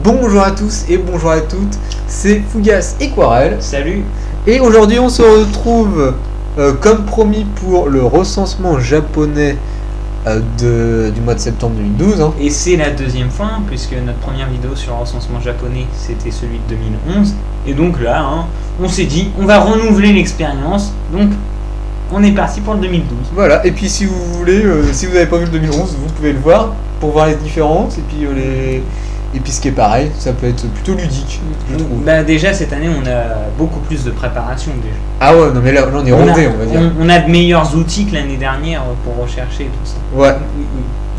Bonjour à tous et bonjour à toutes, c'est Fougas et Quarel. Salut. Et aujourd'hui on se retrouve comme promis pour le recensement japonais du mois de septembre 2012. Hein. Et c'est la deuxième fois, puisque notre première vidéo sur le recensement japonais, c'était celui de 2011. Et donc là, on s'est dit, on va renouveler l'expérience. Donc, on est parti pour le 2012. Voilà, et puis si vous voulez, si vous n'avez pas vu le 2011, vous pouvez le voir pour voir les différences et puis Et puis ce qui est pareil, ça peut être plutôt ludique, je trouve. Bah déjà cette année on a beaucoup plus de préparation déjà. Ah ouais, non mais là on est rondé, on va dire. On a de meilleurs outils que l'année dernière pour rechercher tout ça. Ouais,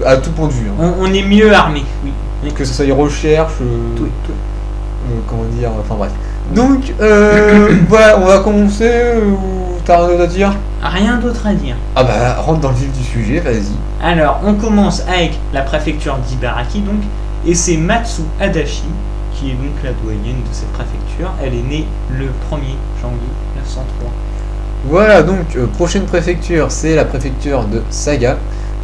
à tout point de vue. Hein. On est mieux armé, oui. Que ce soit recherche, tout. Comment dire, enfin bref. Donc voilà, on va commencer, ou t'as rien d'autre à dire? Rien d'autre à dire. Ah bah rentre dans le vif du sujet, vas-y. Alors on commence avec la préfecture d'Ibaraki donc. Et c'est Matsu Adachi, qui est donc la doyenne de cette préfecture. Elle est née le 1er janvier 1903. Voilà, donc prochaine préfecture, c'est la préfecture de Saga.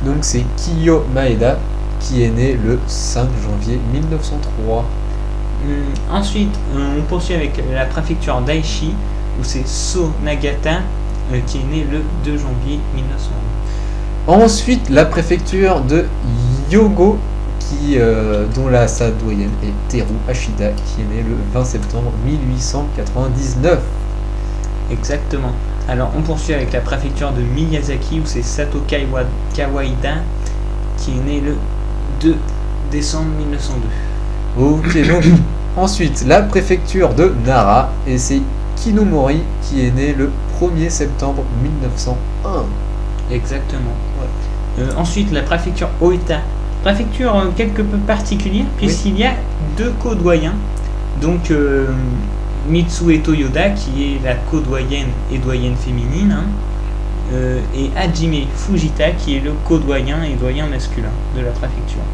Donc c'est Kiyo Maeda, qui est né le 5 janvier 1903. Ensuite, on poursuit avec la préfecture d'Aichi, où c'est So Nagata, qui est né le 2 janvier 1901. Ensuite, la préfecture de Hyogo, dont sa doyenne est Teru Ashida, qui est né le 20 septembre 1899. Exactement. Alors on poursuit avec la préfecture de Miyazaki, où c'est Sato Kawaida, qui est né le 2 décembre 1902. Ok, donc ensuite la préfecture de Nara, et c'est Kinomori, qui est né le 1er septembre 1901. Exactement. Ouais. Ensuite la préfecture Oita. Préfecture quelque peu particulière puisqu'il y a deux co-doyens, donc Mitsue Toyoda qui est la co-doyenne et doyenne féminine, et Hajime Fujita qui est le co-doyen et doyen masculin de la préfecture.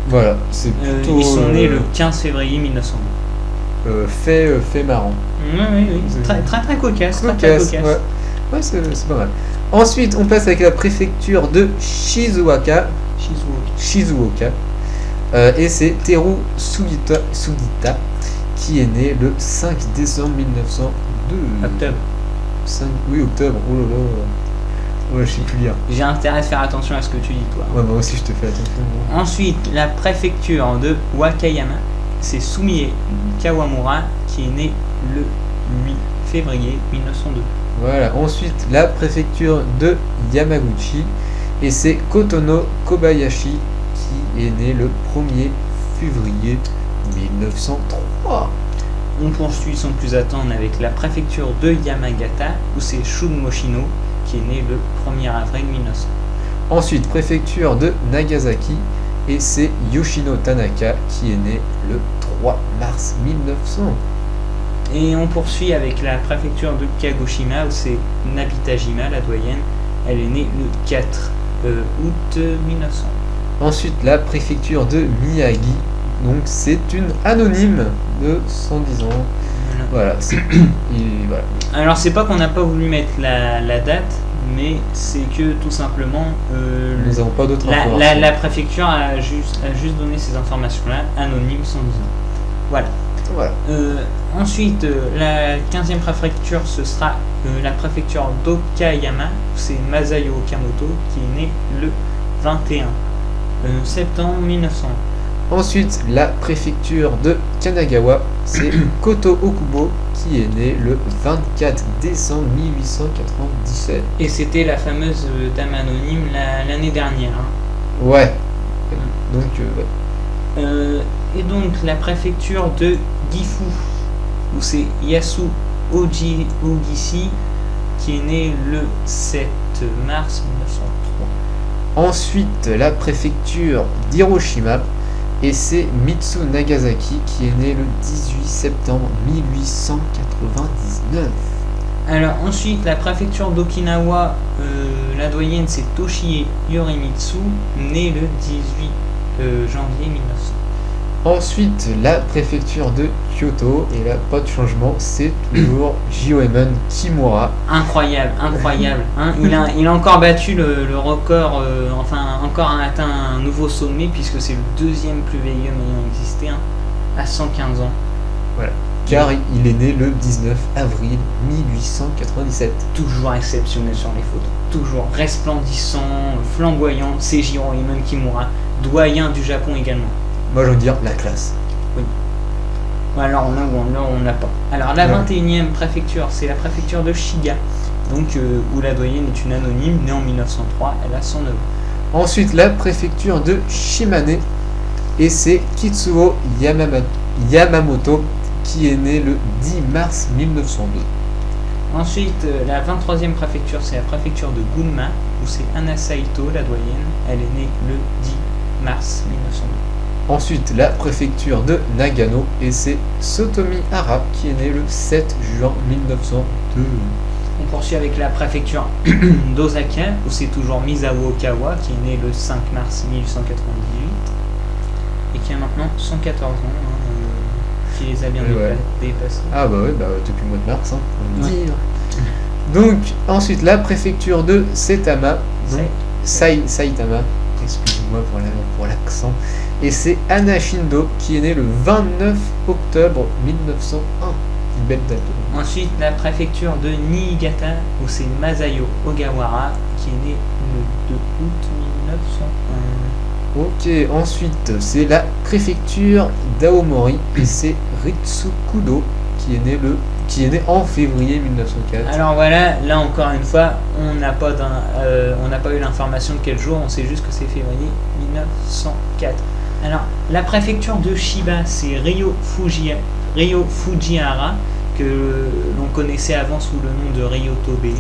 Voilà, c'est plutôt... ils sont nés le 15 février 1902. Fait marrant. Oui. Très cocasse. Ouais, c'est pas mal. Ensuite, on passe avec la préfecture de Shizuoka, et c'est Teru Sugita, qui est né le 5 décembre 1902. Octobre. Octobre. Oh là là. Ouais, je sais plus lire. J'ai intérêt à faire attention à ce que tu dis, toi. Ouais, moi aussi je te fais attention. Ensuite, la préfecture de Wakayama, c'est Sumie Kawamura, qui est né le 8 février 1902. Voilà. Ensuite, la préfecture de Yamaguchi, et c'est Kotono Kobayashi, qui est né le 1er février 1903. On poursuit sans plus attendre avec la préfecture de Yamagata, où c'est Shunmoshino, qui est né le 1er avril 1900. Ensuite, préfecture de Nagasaki, et c'est Yoshino Tanaka, qui est né le 3 mars 1900. Et on poursuit avec la préfecture de Kagoshima, où c'est Nabitajima, la doyenne. Elle est née le 4 août 1900. Ensuite, la préfecture de Miyagi, donc c'est une anonyme de 110 ans. Voilà. Voilà. Alors c'est pas qu'on n'a pas voulu mettre la date, mais c'est que tout simplement nous n'avons pas d'autres informations. La préfecture a juste donné ces informations-là, anonymes 110 ans. Voilà. Ensuite, la 15e préfecture, ce sera la préfecture d'Okayama, c'est Masayo Okamoto, qui est né le 21 septembre 1900. Ensuite, la préfecture de Kanagawa, c'est Koto Okubo, qui est né le 24 décembre 1897. Et c'était la fameuse dame anonyme l'année dernière. Ouais. Donc, et donc la préfecture de Gifu, où c'est Yasu Ogishi, qui est né le 7 mars 1903. Ensuite, la préfecture d'Hiroshima, et c'est Mitsu Nagasaki, qui est né le 18 septembre 1899. Alors ensuite, la préfecture d'Okinawa, la doyenne c'est Toshie Yorimitsu, né le 18 janvier 1900. Ensuite, la préfecture de Kyoto, et là, pas de changement, c'est toujours Jioemon Kimura. Incroyable. Hein, il a encore battu le record, encore atteint un nouveau sommet, puisque c'est le deuxième plus vieil homme ayant existé. Hein. à 115 ans. Voilà. Car il est né le 19 avril 1897. Toujours exceptionnel sur les photos. Toujours resplendissant, flamboyant. Seijiro Imon Kimura, doyen du Japon également. Moi, je veux dire la classe. Oui. Alors on a ou on n'a pas. Alors la 21e préfecture, c'est la préfecture de Shiga. Donc où la doyenne est une anonyme, née en 1903. Elle a 109 ans. Ensuite, la préfecture de Shimane. Et c'est Kitsuo Yamamoto, qui est né le 10 mars 1902. Ensuite, la 23e préfecture, c'est la préfecture de Gunma, où c'est Anna Saito, la doyenne. Elle est née le 10 mars 1902. Ensuite, la préfecture de Nagano, et c'est Sotomi Hara, qui est né le 7 juin 1902. On poursuit avec la préfecture d'Osaka, où c'est toujours Misawa Okawa, qui est né le 5 mars 1898, et qui a maintenant 114 ans. Qui les a bien dépassés. Ah bah ouais, depuis le mois de mars, on peut le dire. Donc ensuite la préfecture de Saitama, Saitama, excusez-moi pour l'accent, et c'est Anna Shindo qui est née le 29 octobre 1901. Une belle date. Ensuite la préfecture de Niigata, où c'est Masayo Ogawara qui est né le 2 août 1901. Ok, ensuite c'est la préfecture d'Aomori et c'est Ritsukudo qui est né en février 1904. Alors voilà, là encore une fois, on n'a pas eu l'information de quel jour, on sait juste que c'est février 1904. Alors la préfecture de Shiba, c'est Ryo Fujihara, que l'on connaissait avant sous le nom de Ryotobe.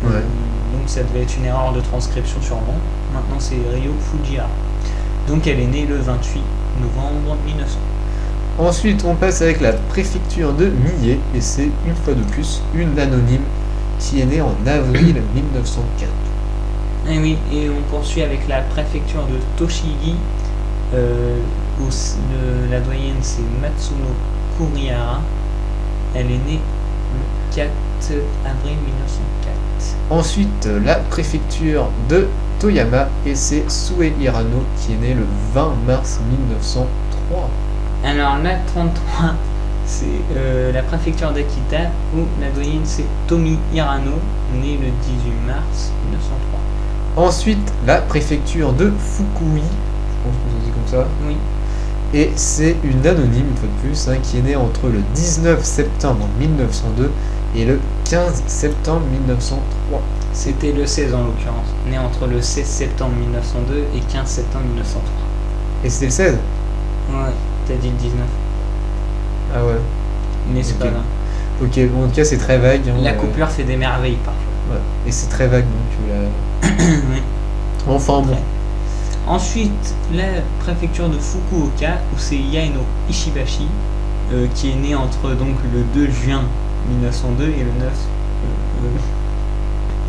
Ouais. Donc ça devait être une erreur de transcription sûrement. Maintenant c'est Ryo Fujihara. Donc elle est née le 28 novembre 1900. Ensuite on passe avec la préfecture de Mie et c'est une fois de plus une anonyme qui est née en avril 1904. Et oui, et on poursuit avec la préfecture de Toshigi, où la doyenne c'est Matsuno Kurihara. Elle est née le 4 avril 1904. Ensuite, la préfecture de Toyama et c'est Sue Hirano qui est né le 20 mars 1903. Alors la 33, c'est la préfecture d'Akita où la doyenne c'est Tomi Hirano, né le 18 mars 1903. Ensuite, la préfecture de Fukui, je pense que ça dit comme ça. Oui. Et c'est une anonyme, une fois de plus, qui est née entre le 19 septembre 1902 et le 15 septembre 1903. C'était le 16 en l'occurrence, né entre le 16 septembre 1902 et 15 septembre 1903. Et c'était le 16 ? Ouais, t'as dit le 19. Ah ouais. Mais c'est pas grave. Ok, bon, en tout cas c'est très vague. La coupure fait des merveilles parfois. Ouais. Et c'est très vague donc Oui. Enfin bon. Ensuite, la préfecture de Fukuoka, où c'est Yaeno Ishibashi, qui est né entre donc le 2 juin 1902 et le 9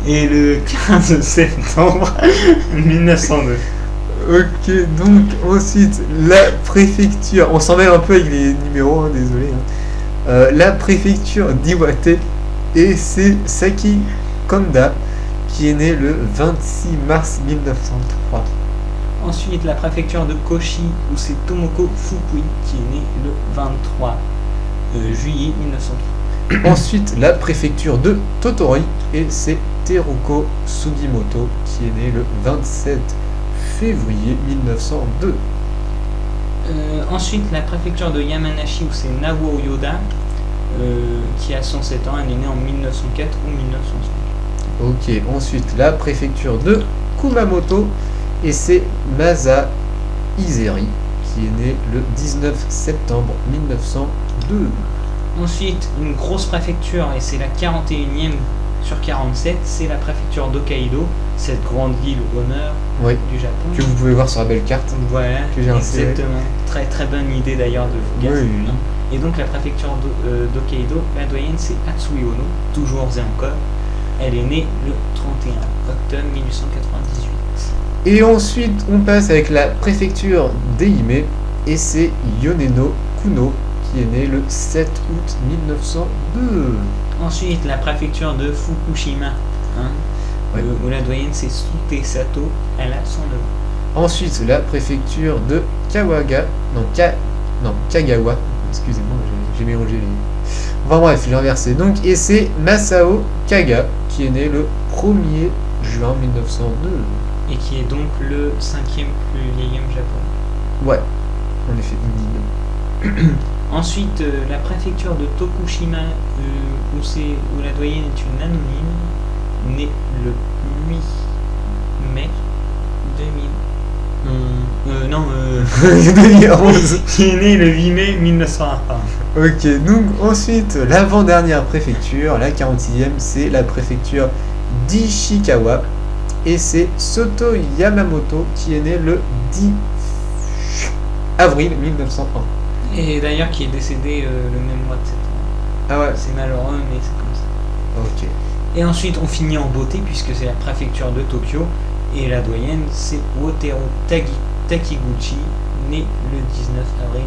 et le 15 septembre 1902. Ok, donc ensuite la préfecture, on s'en mêle un peu avec les numéros, désolé. La préfecture d'Iwate et c'est Saki Kanda qui est né le 26 mars 1903. Ensuite, la préfecture de Koshi, où c'est Tomoko Fukui, qui est né le 23 juillet 1903. Ensuite, la préfecture de Totori, et c'est Teruko Sugimoto, qui est né le 27 février 1902. Ensuite, la préfecture de Yamanashi, où c'est Nawo Yoda, qui a 107 ans, elle est née en 1904 ou 1905. Ok, ensuite, la préfecture de Kumamoto, et c'est Masa Izeri qui est né le 19 septembre 1902. Ensuite, une grosse préfecture, et c'est la 41e sur 47, c'est la préfecture d'Hokkaido, cette grande ville au nord du Japon. Que vous pouvez voir sur la belle carte. Voilà, que j'ai exactement. Très très bonne idée d'ailleurs de Fugaz. Oui. Et donc la préfecture d'Hokkaido, la doyenne c'est Atsui Ono, toujours et encore. Elle est née le 31 octobre 1898. Et ensuite, on passe avec la préfecture d'Eime, et c'est Yoneno Kuno, qui est né le 7 août 1902. Ensuite, la préfecture de Fukushima, où la doyenne c'est Sute Sato, elle a 109 ans. Ensuite, la préfecture de Non, Kagawa. Excusez-moi, j'ai mélangé les... Enfin bref, j'ai inversé. Donc, et c'est Masao Kaga qui est né le 1er juin 1902. Et qui est donc le 5e plus vieil homme japonais. Ouais, en effet, Ensuite, la préfecture de Tokushima, où la doyenne est une anonyme, née le 8 mai 2011. qui est née le 8 mai 1901. Ok, donc ensuite, l'avant-dernière préfecture, la 46e, c'est la préfecture d'Ishikawa. Et c'est Soto Yamamoto qui est né le 10 avril 1901. Et d'ailleurs qui est décédé le même mois de septembre. Ah ouais. C'est malheureux, mais c'est comme ça. Ok. Et ensuite, on finit en beauté, puisque c'est la préfecture de Tokyo. Et la doyenne, c'est Wotero Takiguchi, né le 19 avril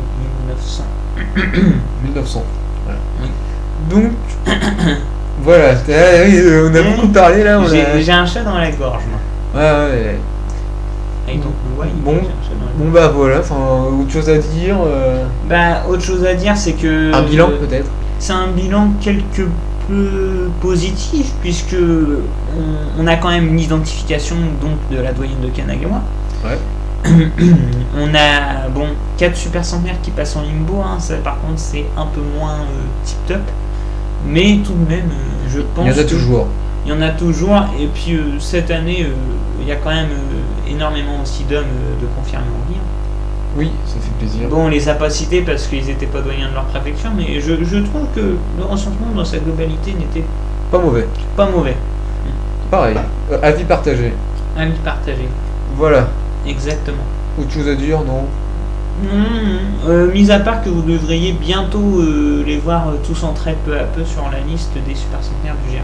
1900. 1900. Voilà. Oui. Donc, voilà. On a beaucoup parlé là. J'ai un chat dans la gorge, moi. Ouais. I don't know why, Bon. j'ai un chat dans la gorge. Bon bah voilà, enfin, autre chose à dire. Bah, autre chose à dire, c'est que... Un bilan peut-être. C'est un bilan quelque peu positif, puisque on a quand même une identification donc de la doyenne de Kanagawa. Ouais. On a 4 super centenaires qui passent en limbo, hein. Ça par contre c'est un peu moins tip top, mais tout de même je pense Il y en a toujours. Il y en a toujours, et puis cette année il y a quand même énormément aussi d'hommes de confirmés en vie. Oui, ça fait plaisir. Bon, on les a pas cités parce qu'ils n'étaient pas doyens de leur préfecture, mais je trouve que le recensement dans sa globalité n'était Pas mauvais. pas mauvais. Pareil. Avis partagé. Avis partagé. Voilà. Exactement. Autre chose à dire, non? Non, mis à part que vous devriez bientôt les voir tous entrer peu à peu sur la liste des super centenaires du GRG.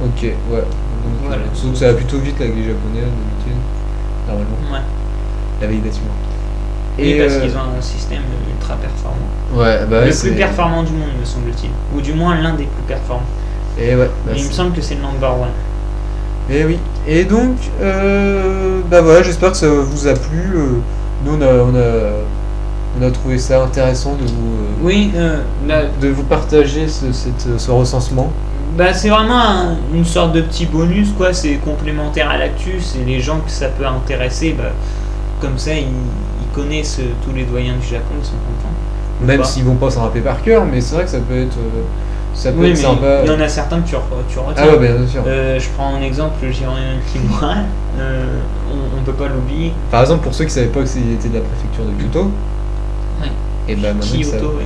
Ok, ouais. Donc, Voilà. sauf que ça va plutôt vite avec les japonais d'habitude. Normalement. Ouais. La validation. Et parce qu'ils ont un système ultra performant. Ouais, bah Le plus performant du monde, me semble-t-il. Ou du moins l'un des plus performants. Et ouais. Bah, il me semble que c'est le number one. Et oui. Et donc, bah voilà, j'espère que ça vous a plu. Nous, on a trouvé ça intéressant de vous, Oui, de vous partager ce recensement. bah, c'est vraiment une sorte de petit bonus, quoi. C'est complémentaire à l'actu. C'est les gens que ça peut intéresser. Bah, comme ça, ils connaissent tous les doyens du Japon, ils sont contents. Même s'ils vont pas s'en rappeler par cœur, mais c'est vrai que ça peut être sympa. Il y en a certains que tu retiens. Ah ouais, bien sûr. Je prends un exemple, Jiren Kimura. On peut pas l'oublier. Par exemple, pour ceux qui savaient pas que c'était de la préfecture de Kyoto. Ouais. Et bah maintenant Kyoto, oui.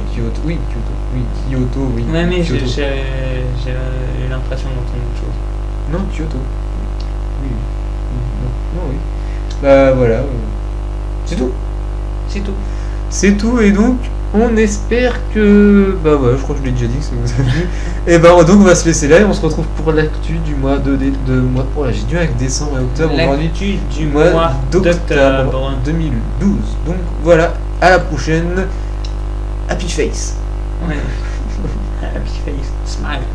Kyoto, oui. Ouais, mais Kyoto. j'ai eu l'impression d'entendre autre chose. Non, Kyoto. Oui. Non, oui. Bah voilà. C'est tout. C'est tout. C'est tout, et donc on espère que... Bah ouais, je crois que je l'ai déjà dit, que ça vous a plu. Et bah donc on va se laisser là et on se retrouve pour l'actu du mois oh là, j'ai dû avec décembre et octobre aujourd'hui. L'actu du mois d'octobre 2012. Donc voilà, à la prochaine. Happy face. Ouais. Happy face. Smile.